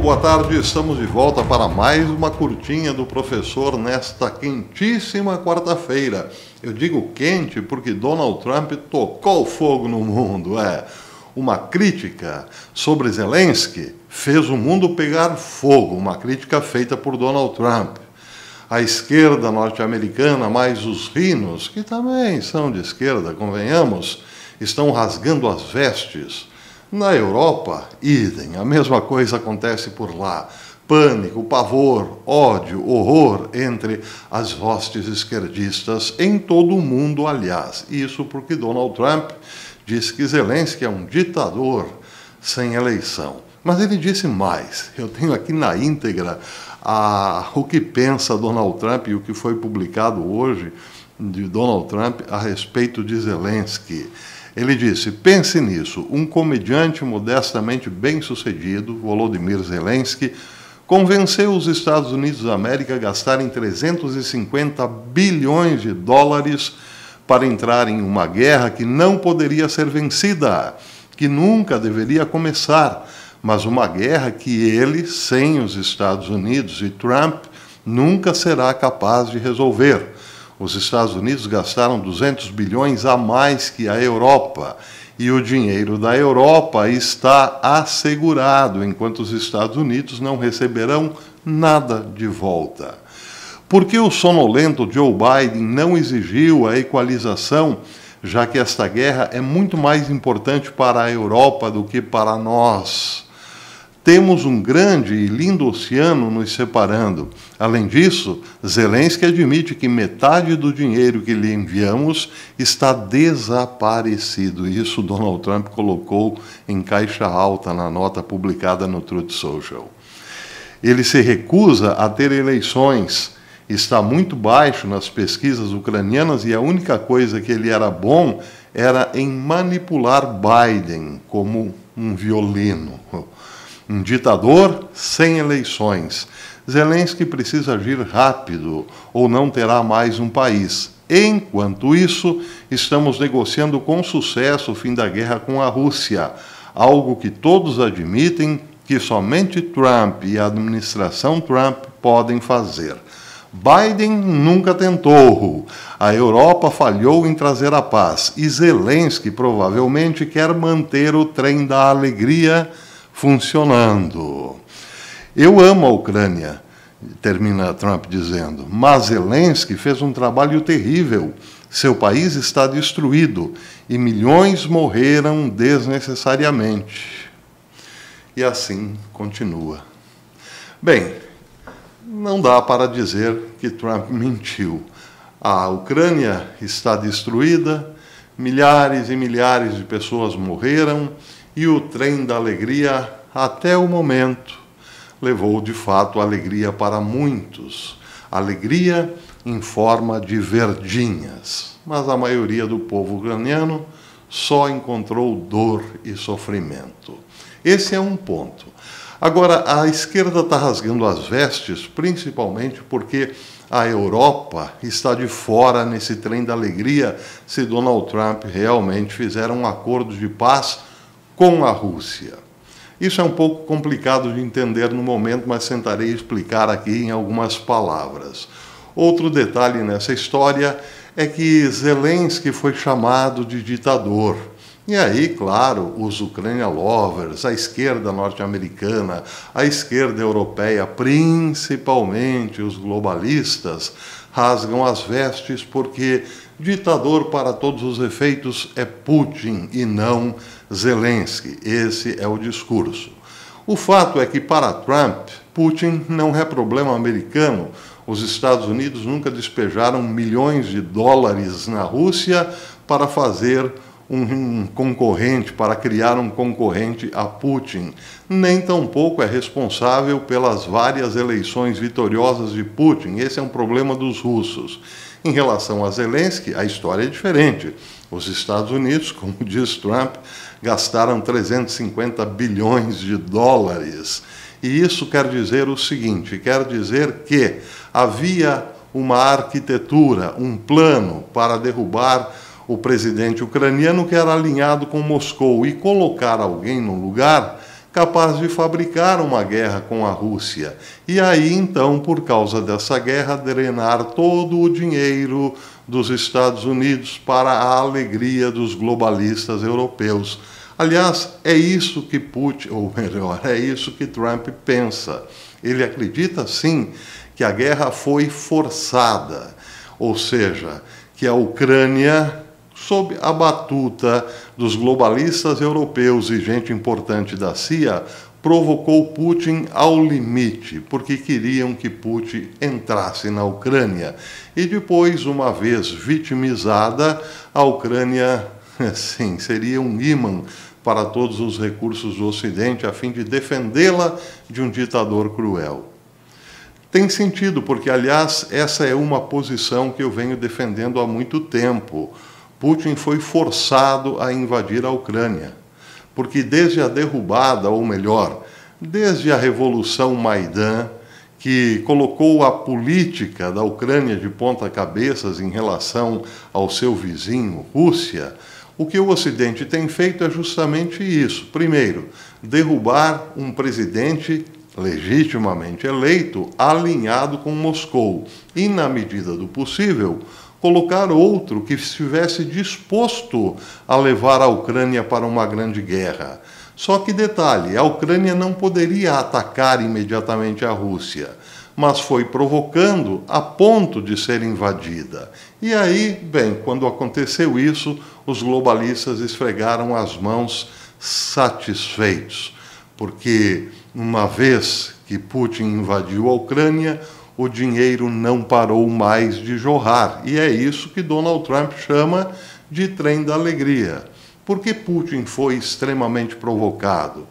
boa tarde. Estamos de volta para mais uma curtinha do professor nesta quentíssima quarta-feira. Eu digo quente porque Donald Trump tocou fogo no mundo. Uma crítica sobre Zelensky fez o mundo pegar fogo, uma crítica feita por Donald Trump. A esquerda norte-americana, mais os rinos, que também são de esquerda, convenhamos, estão rasgando as vestes. Na Europa, idem, a mesma coisa acontece por lá. Pânico, pavor, ódio, horror entre as hostes esquerdistas em todo o mundo, aliás. Isso porque Donald Trump disse que Zelensky é um ditador sem eleição. Mas ele disse mais. Eu tenho aqui na íntegra o que pensa Donald Trump e o que foi publicado hoje de Donald Trump a respeito de Zelensky. Ele disse: pense nisso, um comediante modestamente bem-sucedido, Volodymyr Zelensky, convenceu os Estados Unidos da América a gastarem 350 bilhões de dólares para entrar em uma guerra que não poderia ser vencida, que nunca deveria começar, mas uma guerra que ele, sem os Estados Unidos e Trump, nunca será capaz de resolver. Os Estados Unidos gastaram 200 bilhões a mais que a Europa, e o dinheiro da Europa está assegurado, enquanto os Estados Unidos não receberão nada de volta. Por que o sonolento Joe Biden não exigiu a equalização, já que esta guerra é muito mais importante para a Europa do que para nós? Temos um grande e lindo oceano nos separando. Além disso, Zelensky admite que metade do dinheiro que lhe enviamos está desaparecido. Isso Donald Trump colocou em caixa alta na nota publicada no Truth Social. Ele se recusa a ter eleições, está muito baixo nas pesquisas ucranianas e a única coisa que ele era bom era em manipular Biden como um violino. Um ditador sem eleições. Zelensky precisa agir rápido ou não terá mais um país. Enquanto isso, estamos negociando com sucesso o fim da guerra com a Rússia, algo que todos admitem que somente Trump e a administração Trump podem fazer. Biden nunca tentou. A Europa falhou em trazer a paz e Zelensky provavelmente quer manter o trem da alegria funcionando. Eu amo a Ucrânia, termina Trump dizendo, mas Zelensky fez um trabalho terrível. Seu país está destruído e milhões morreram desnecessariamente. E assim continua. Bem, não dá para dizer que Trump mentiu. A Ucrânia está destruída, milhares e milhares de pessoas morreram, e o trem da alegria, até o momento, levou de fato alegria para muitos. Alegria em forma de verdinhas. Mas a maioria do povo ucraniano só encontrou dor e sofrimento. Esse é um ponto. Agora, a esquerda está rasgando as vestes, principalmente porque a Europa está de fora nesse trem da alegria se Donald Trump realmente fizer um acordo de paz com a Rússia. Isso é um pouco complicado de entender no momento, mas tentarei explicar aqui em algumas palavras. Outro detalhe nessa história é que Zelensky foi chamado de ditador. E aí, claro, os Ucrânia lovers, a esquerda norte-americana, a esquerda europeia, principalmente os globalistas, rasgam as vestes porque ditador para todos os efeitos é Putin e não Zelensky. Esse é o discurso. O fato é que para Trump, Putin não é problema americano. Os Estados Unidos nunca despejaram milhões de dólares na Rússia para fazer um concorrente, para criar um concorrente a Putin. Nem tampouco é responsável pelas várias eleições vitoriosas de Putin. Esse é um problema dos russos. Em relação a Zelensky, a história é diferente. Os Estados Unidos, como diz Trump, gastaram 350 bilhões de dólares. E isso quer dizer o seguinte, quer dizer que havia uma arquitetura, um plano para derrubar o presidente ucraniano que era alinhado com Moscou e colocar alguém no lugar capaz de fabricar uma guerra com a Rússia. E aí, então, por causa dessa guerra, drenar todo o dinheiro dos Estados Unidos para a alegria dos globalistas europeus. Aliás, é isso que Putin, ou melhor, é isso que Trump pensa. Ele acredita, sim, que a guerra foi forçada, ou seja, que a Ucrânia, sob a batuta dos globalistas europeus e gente importante da CIA, provocou Putin ao limite, porque queriam que Putin entrasse na Ucrânia. E depois, uma vez vitimizada, a Ucrânia, sim, seria um ímã para todos os recursos do Ocidente, a fim de defendê-la de um ditador cruel. Tem sentido, porque, aliás, essa é uma posição que eu venho defendendo há muito tempo. Putin foi forçado a invadir a Ucrânia, porque desde a derrubada, ou melhor, desde a Revolução Maidan, que colocou a política da Ucrânia de ponta cabeças em relação ao seu vizinho, Rússia, o que o Ocidente tem feito é justamente isso. Primeiro, derrubar um presidente legitimamente eleito, alinhado com Moscou, e, na medida do possível, colocar outro que estivesse disposto a levar a Ucrânia para uma grande guerra. Só que, detalhe, a Ucrânia não poderia atacar imediatamente a Rússia, mas foi provocando a ponto de ser invadida. E aí, bem, quando aconteceu isso, os globalistas esfregaram as mãos satisfeitos, porque uma vez que Putin invadiu a Ucrânia, o dinheiro não parou mais de jorrar. E é isso que Donald Trump chama de trem da alegria. Por que Putin foi extremamente provocado?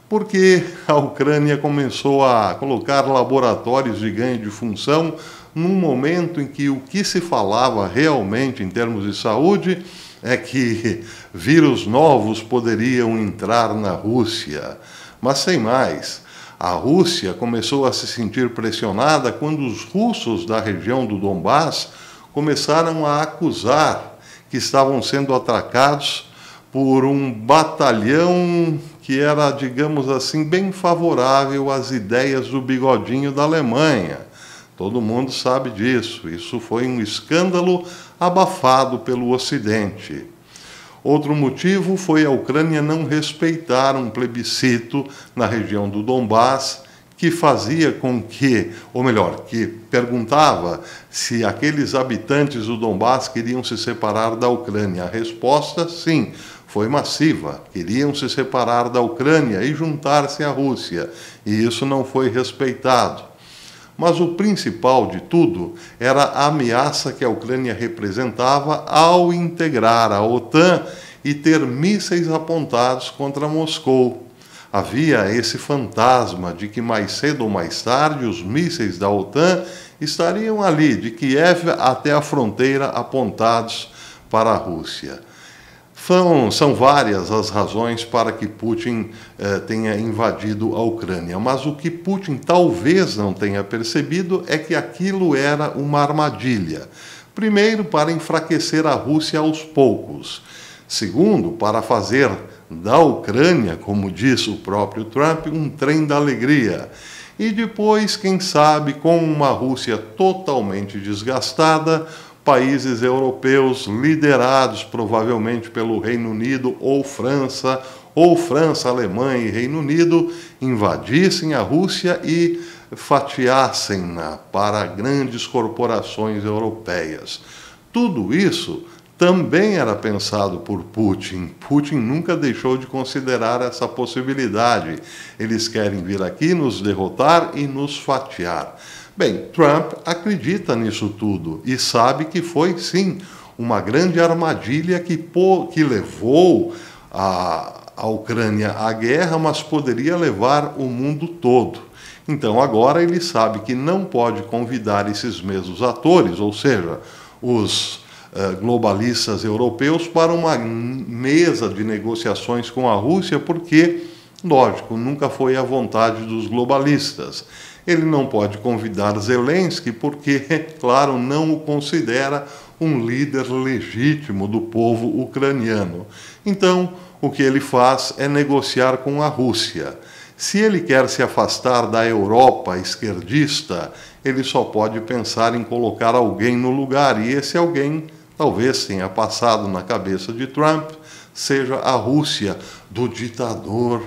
Porque a Ucrânia começou a colocar laboratórios de ganho de função num momento em que o que se falava realmente em termos de saúde é que vírus novos poderiam entrar na Rússia. Mas sem mais. A Rússia começou a se sentir pressionada quando os russos da região do Donbás começaram a acusar que estavam sendo atacados por um batalhão que era, digamos assim, bem favorável às ideias do bigodinho da Alemanha. Todo mundo sabe disso. Isso foi um escândalo abafado pelo Ocidente. Outro motivo foi a Ucrânia não respeitar um plebiscito na região do Donbás, que fazia com que, ou melhor, que perguntava se aqueles habitantes do Donbás queriam se separar da Ucrânia. A resposta, sim, foi massiva. Queriam se separar da Ucrânia e juntar-se à Rússia, e isso não foi respeitado. Mas o principal de tudo era a ameaça que a Ucrânia representava ao integrar a OTAN e ter mísseis apontados contra Moscou. Havia esse fantasma de que mais cedo ou mais tarde os mísseis da OTAN estariam ali, de Kiev até a fronteira, apontados para a Rússia. São várias as razões para que Putin tenha invadido a Ucrânia, mas o que Putin talvez não tenha percebido é que aquilo era uma armadilha. Primeiro, para enfraquecer a Rússia aos poucos. Segundo, para fazer da Ucrânia, como diz o próprio Trump, um trem da alegria. E depois, quem sabe, com uma Rússia totalmente desgastada, países europeus liderados provavelmente pelo Reino Unido ou França, Alemanha e Reino Unido, invadissem a Rússia e fatiassem-na para grandes corporações europeias. Tudo isso também era pensado por Putin. Putin nunca deixou de considerar essa possibilidade. Eles querem vir aqui, nos derrotar e nos fatiar. Bem, Trump acredita nisso tudo e sabe que foi, sim, uma grande armadilha que levou a Ucrânia à guerra, mas poderia levar o mundo todo. Então, agora ele sabe que não pode convidar esses mesmos atores, ou seja, os globalistas europeus, para uma mesa de negociações com a Rússia, porque, lógico, nunca foi a vontade dos globalistas. Ele não pode convidar Zelensky porque, claro, não o considera um líder legítimo do povo ucraniano. Então, o que ele faz é negociar com a Rússia. Se ele quer se afastar da Europa esquerdista, ele só pode pensar em colocar alguém no lugar, e esse alguém talvez tenha passado na cabeça de Trump, seja a Rússia do ditador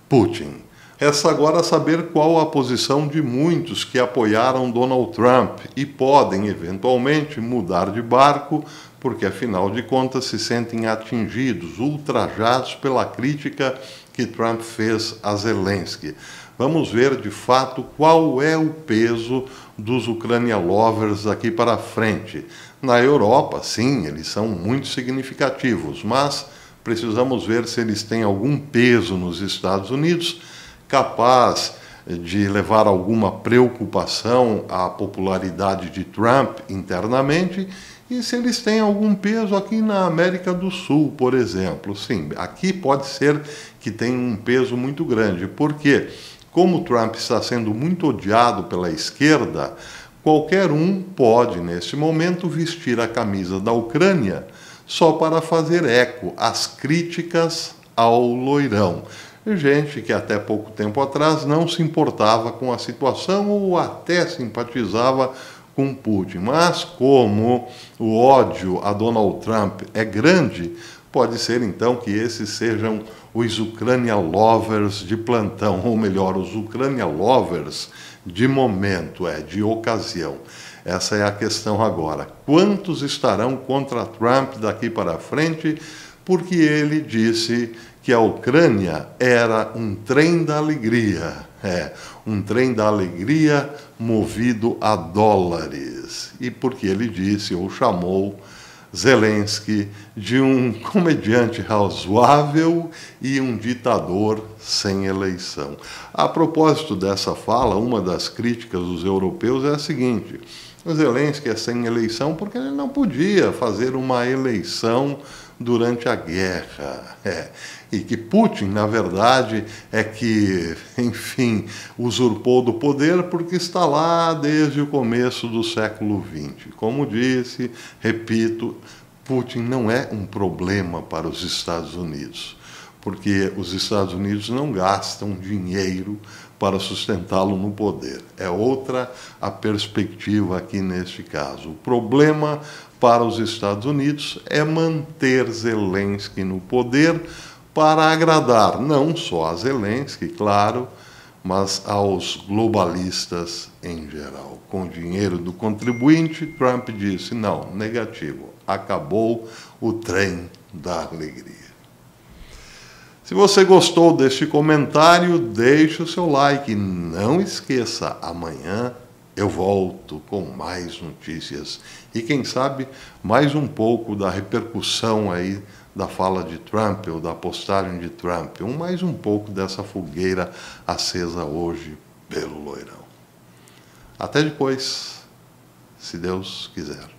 Putin. Resta agora saber qual a posição de muitos que apoiaram Donald Trump e podem, eventualmente, mudar de barco, porque, afinal de contas, se sentem atingidos, ultrajados pela crítica que Trump fez a Zelensky. Vamos ver, de fato, qual é o peso dos Ucrânia Lovers daqui para frente. Na Europa, sim, eles são muito significativos, mas precisamos ver se eles têm algum peso nos Estados Unidos, capaz de levar alguma preocupação à popularidade de Trump internamente, e se eles têm algum peso aqui na América do Sul, por exemplo. Sim, aqui pode ser que tenha um peso muito grande, porque, como Trump está sendo muito odiado pela esquerda, qualquer um pode, neste momento, vestir a camisa da Ucrânia só para fazer eco às críticas ao loirão. Gente que até pouco tempo atrás não se importava com a situação ou até simpatizava com Putin. Mas como o ódio a Donald Trump é grande, pode ser então que esses sejam os Ucrânia Lovers de plantão, ou melhor, os Ucrânia Lovers de momento, de ocasião. Essa é a questão agora. Quantos estarão contra Trump daqui para frente? Porque ele disse que a Ucrânia era um trem da alegria. Um trem da alegria movido a dólares. E porque ele disse, ou chamou, Zelensky de um comediante razoável e um ditador sem eleição. A propósito dessa fala, uma das críticas dos europeus é a seguinte: o Zelensky é sem eleição porque ele não podia fazer uma eleição durante a guerra. E que Putin, na verdade, é que, enfim, usurpou do poder porque está lá desde o começo do século XX. Como disse, repito, Putin não é um problema para os Estados Unidos, porque os Estados Unidos não gastam dinheiro para sustentá-lo no poder. É outra a perspectiva aqui neste caso. O problema para os Estados Unidos é manter Zelensky no poder para agradar não só a Zelensky, claro, mas aos globalistas em geral. Com o dinheiro do contribuinte, Trump disse, não, negativo, acabou o trem da alegria. Se você gostou deste comentário, deixe o seu like. Não esqueça, amanhã eu volto com mais notícias e, quem sabe, mais um pouco da repercussão aí da fala de Trump ou da postagem de Trump. Mais um pouco dessa fogueira acesa hoje pelo loirão. Até depois, se Deus quiser.